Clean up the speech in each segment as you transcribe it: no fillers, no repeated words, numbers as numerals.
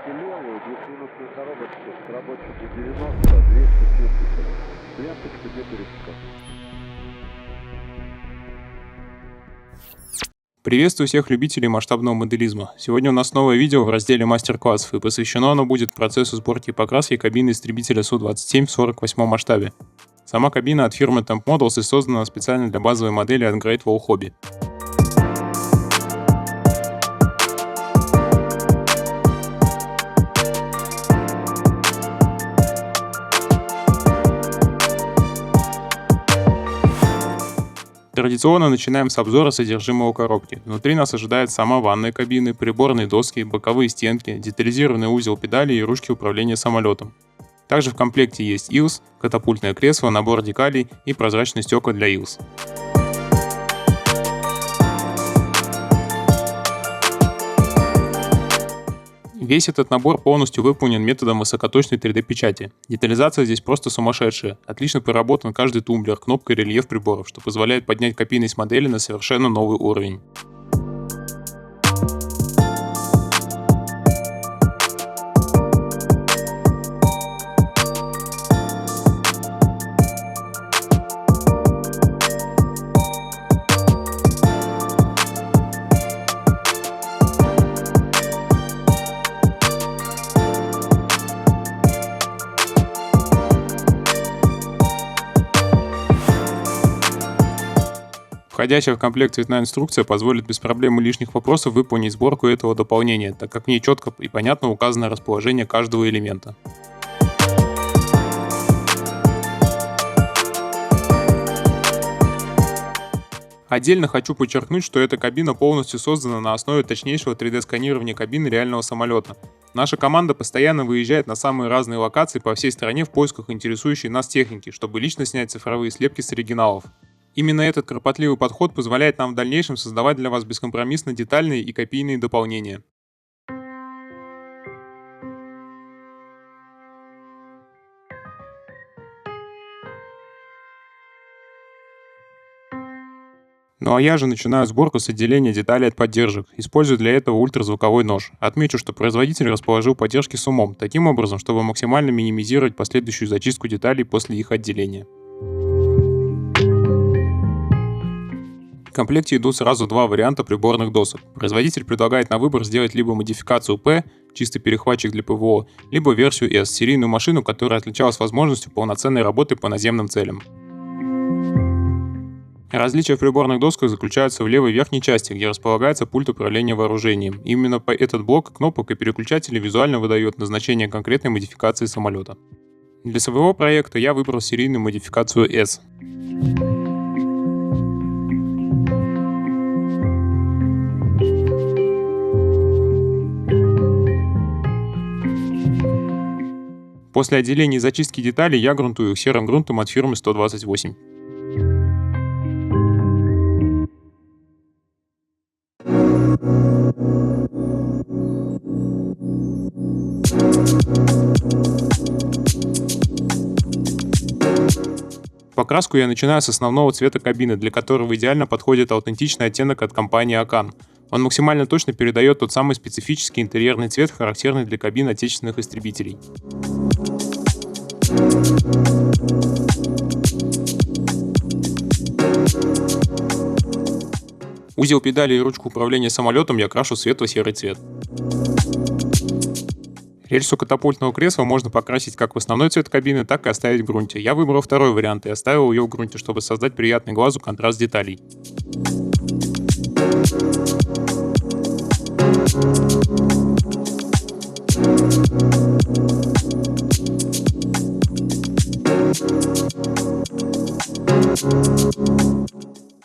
Ставьте левую, двухминутную коробочку с рабочей до 90, 270. Ленточка для перископа. Приветствую всех любителей масштабного моделизма. Сегодня у нас новое видео в разделе мастер-классов, и посвящено оно будет процессу сборки и покраски кабины истребителя Су-27 в 48 масштабе. Сама кабина от фирмы Temp Models и создана специально для базовой модели от Great Wall Hobby. Традиционно начинаем с обзора содержимого коробки. Внутри нас ожидает сама ванная кабины, приборные доски, боковые стенки, детализированный узел педали и ручки управления самолетом. Также в комплекте есть ИЛС, катапультное кресло, набор декалей и прозрачные стекла для ИЛС. Весь этот набор полностью выполнен методом высокоточной 3D-печати. Детализация здесь просто сумасшедшая. Отлично проработан каждый тумблер, кнопка и рельеф приборов, что позволяет поднять копийность модели на совершенно новый уровень. Входящая в комплект цветная инструкция позволит без проблем и лишних вопросов выполнить сборку этого дополнения, так как в ней четко и понятно указано расположение каждого элемента. Отдельно хочу подчеркнуть, что эта кабина полностью создана на основе точнейшего 3D-сканирования кабины реального самолета. Наша команда постоянно выезжает на самые разные локации по всей стране в поисках интересующей нас техники, чтобы лично снять цифровые слепки с оригиналов. Именно этот кропотливый подход позволяет нам в дальнейшем создавать для вас бескомпромиссно детальные и копийные дополнения. Ну а я же начинаю сборку с отделения деталей от поддержек. Использую для этого ультразвуковой нож. Отмечу, что производитель расположил поддержки с умом, таким образом, чтобы максимально минимизировать последующую зачистку деталей после их отделения. В комплекте идут сразу два варианта приборных досок. Производитель предлагает на выбор сделать либо модификацию P, чистый перехватчик для ПВО, либо версию S, серийную машину, которая отличалась возможностью полноценной работы по наземным целям. Различия в приборных досках заключаются в левой верхней части, где располагается пульт управления вооружением. Именно этот блок кнопок и переключателей визуально выдает назначение конкретной модификации самолета. Для своего проекта я выбрал серийную модификацию S. После отделения и зачистки деталей я грунтую их серым грунтом от фирмы 128. Покраску я начинаю с основного цвета кабины, для которого идеально подходит аутентичный оттенок от компании Akan. Он максимально точно передает тот самый специфический интерьерный цвет, характерный для кабин отечественных истребителей. Узел педали и ручку управления самолетом я крашу в светло-серый цвет. Рельсу катапультного кресла можно покрасить как в основной цвет кабины, так и оставить в грунте. Я выбрал второй вариант и оставил ее в грунте, чтобы создать приятный глазу контраст деталей.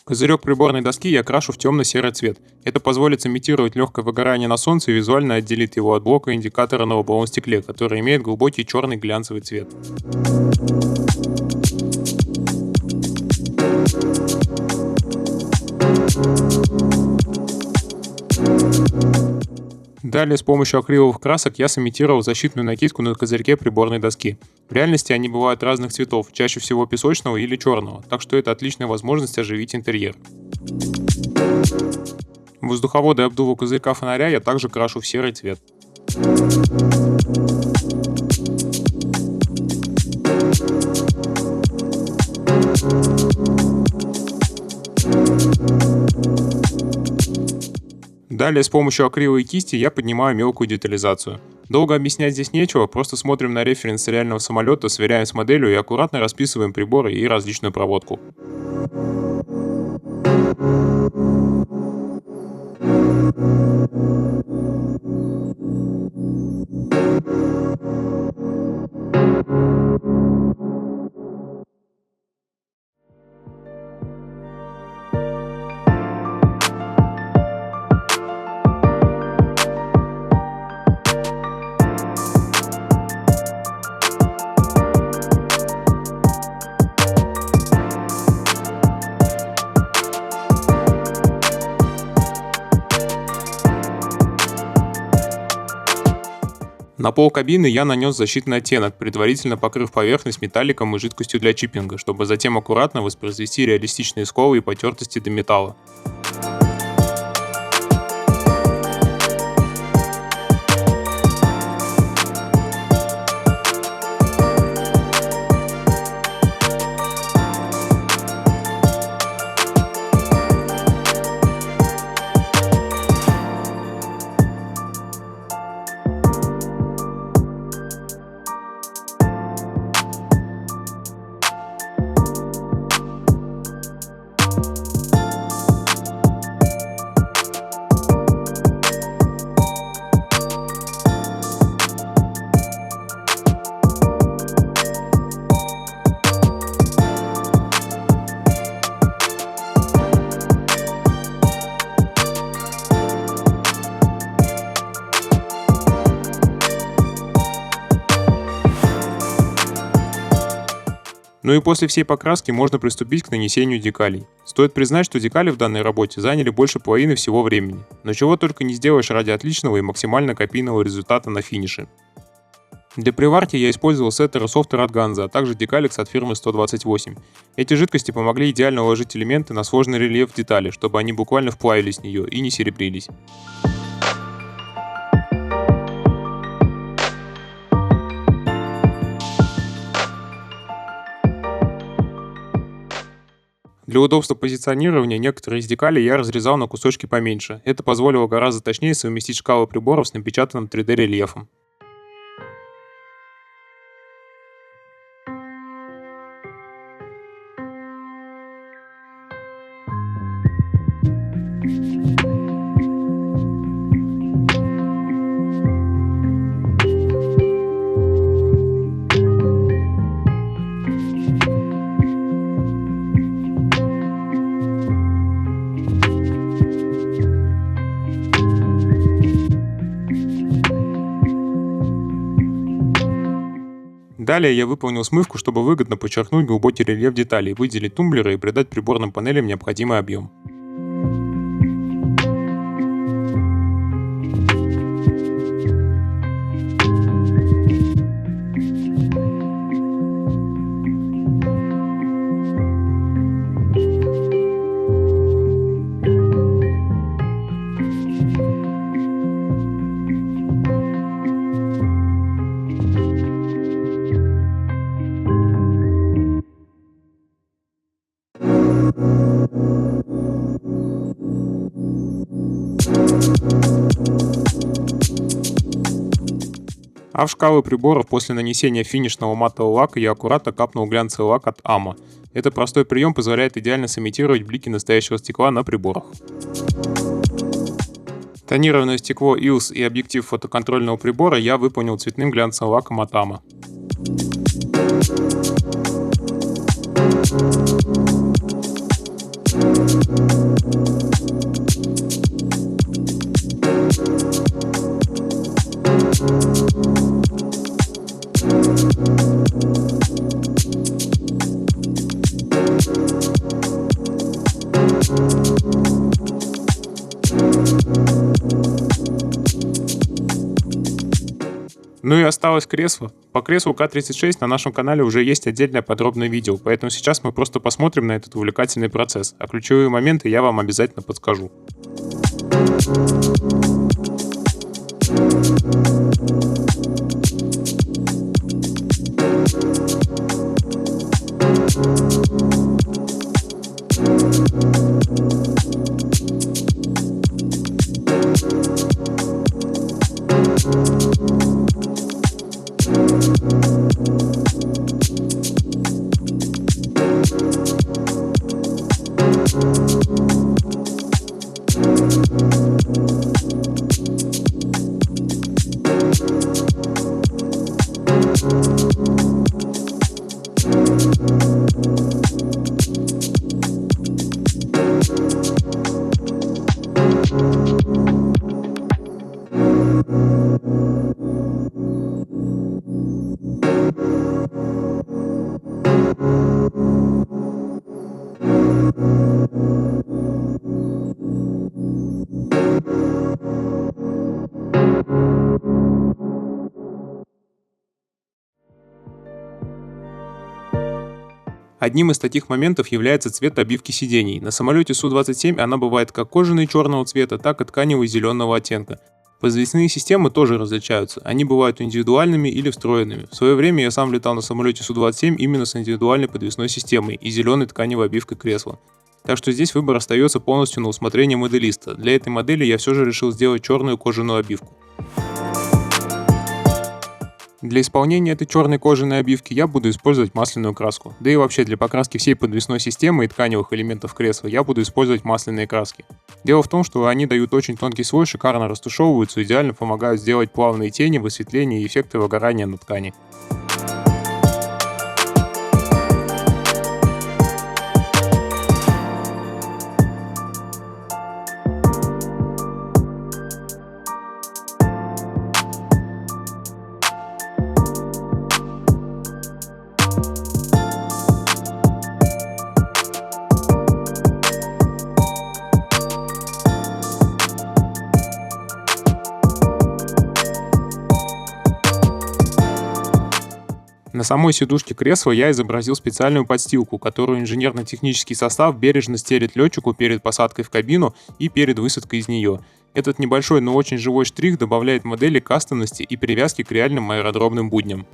Козырек приборной доски я крашу в темно-серый цвет. Это позволит имитировать легкое выгорание на солнце и визуально отделит его от блока индикатора на лобовом стекле, который имеет глубокий черный глянцевый цвет. Далее с помощью акриловых красок я сымитировал защитную накидку на козырьке приборной доски. В реальности они бывают разных цветов, чаще всего песочного или черного, так что это отличная возможность оживить интерьер. Воздуховоды и обдувы козырька фонаря я также крашу в серый цвет. Далее с помощью акрила и кисти я поднимаю мелкую детализацию. Долго объяснять здесь нечего, просто смотрим на референс реального самолета, сверяем с моделью и аккуратно расписываем приборы и различную проводку. На пол кабины я нанес защитный оттенок, предварительно покрыв поверхность металликом и жидкостью для чиппинга, чтобы затем аккуратно воспроизвести реалистичные сколы и потертости до металла. Ну и после всей покраски можно приступить к нанесению декалей. Стоит признать, что декали в данной работе заняли больше половины всего времени, но чего только не сделаешь ради отличного и максимально копийного результата на финише. Для приварки я использовал сеттер Softer от Ганза, а также декаликс от фирмы 128. Эти жидкости помогли идеально уложить элементы на сложный рельеф детали, чтобы они буквально вплавились в нее и не серебрились. Для удобства позиционирования некоторые из декалей я разрезал на кусочки поменьше. Это позволило гораздо точнее совместить шкалы приборов с напечатанным 3D рельефом. Далее я выполнил смывку, чтобы выгодно подчеркнуть глубокий рельеф деталей, выделить тумблеры и придать приборным панелям необходимый объем. А в шкалы приборов после нанесения финишного матового лака я аккуратно капнул глянцевый лак от AMA. Этот простой прием позволяет идеально сымитировать блики настоящего стекла на приборах. Тонированное стекло ILS и объектив фотоконтрольного прибора я выполнил цветным глянцевым лаком от AMA. Ну и осталось кресло. По креслу К-36 на нашем канале уже есть отдельное подробное видео, поэтому сейчас мы просто посмотрим на этот увлекательный процесс, а ключевые моменты я вам обязательно подскажу. Одним из таких моментов является цвет обивки сидений. На самолете Су-27 она бывает как кожаной черного цвета, так и тканевой зеленого оттенка. Подвесные системы тоже различаются, они бывают индивидуальными или встроенными. В свое время я сам летал на самолете Су-27 именно с индивидуальной подвесной системой и зеленой тканевой обивкой кресла. Так что здесь выбор остается полностью на усмотрение моделиста. Для этой модели я все же решил сделать черную кожаную обивку. Для исполнения этой черной кожаной обивки я буду использовать масляную краску. Да и вообще для покраски всей подвесной системы и тканевых элементов кресла я буду использовать масляные краски. Дело в том, что они дают очень тонкий слой, шикарно растушевываются и идеально помогают сделать плавные тени, высветления и эффекты выгорания на ткани. На самой сидушке кресла я изобразил специальную подстилку, которую инженерно-технический состав бережно стелит летчику перед посадкой в кабину и перед высадкой из нее. Этот небольшой, но очень живой штрих добавляет модели кастомности и привязки к реальным аэродромным будням.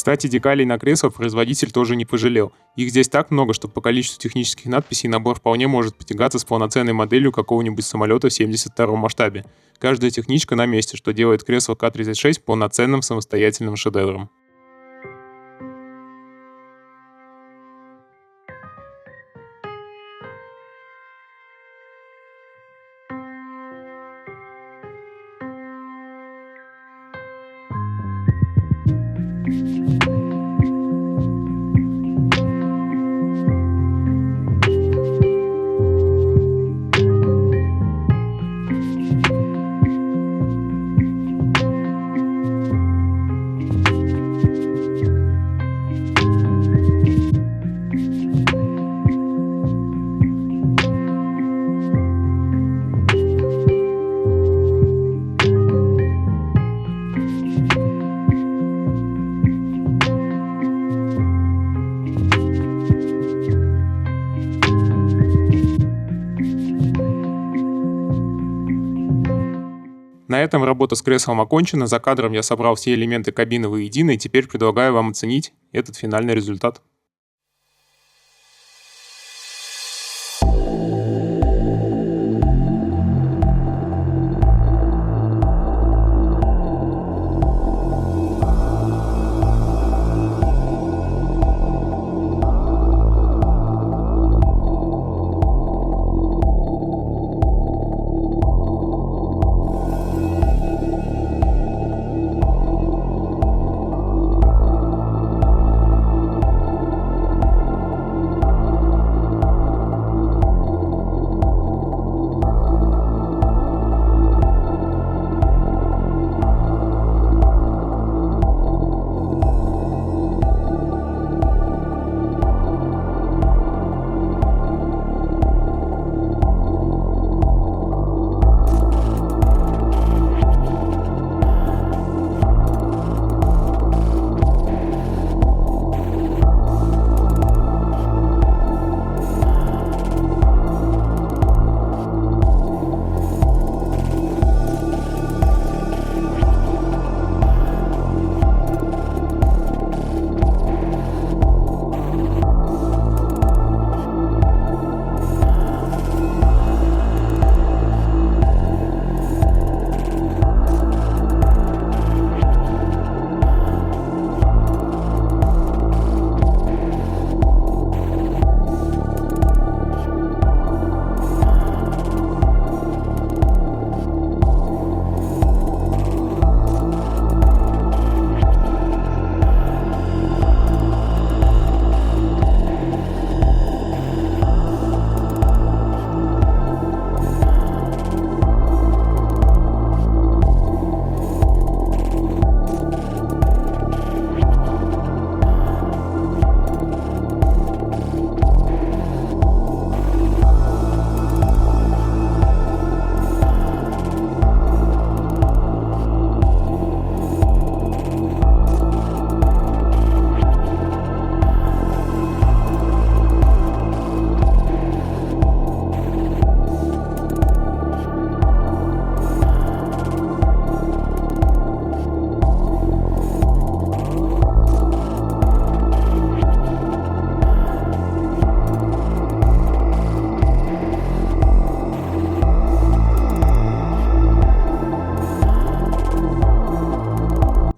Кстати, декалей на кресло производитель тоже не пожалел. Их здесь так много, что по количеству технических надписей набор вполне может потягаться с полноценной моделью какого-нибудь самолета в 72-м масштабе. Каждая техничка на месте, что делает кресло К-36 полноценным самостоятельным шедевром. На этом работа с креслом окончена, за кадром я собрал все элементы кабины воедино и теперь предлагаю вам оценить этот финальный результат.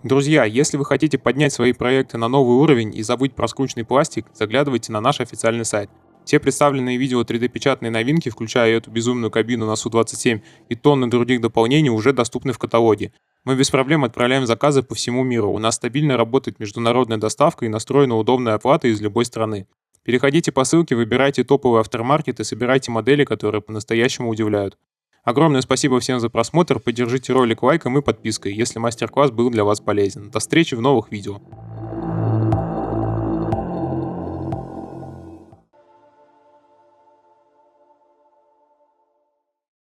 Друзья, если вы хотите поднять свои проекты на новый уровень и забыть про скучный пластик, заглядывайте на наш официальный сайт. Все представленные видео 3D-печатные новинки, включая эту безумную кабину на Су-27 и тонны других дополнений, уже доступны в каталоге. Мы без проблем отправляем заказы по всему миру. У нас стабильно работает международная доставка и настроена удобная оплата из любой страны. Переходите по ссылке, выбирайте топовый автормаркет и собирайте модели, которые по-настоящему удивляют. Огромное спасибо всем за просмотр, поддержите ролик лайком и подпиской, если мастер-класс был для вас полезен. До встречи в новых видео.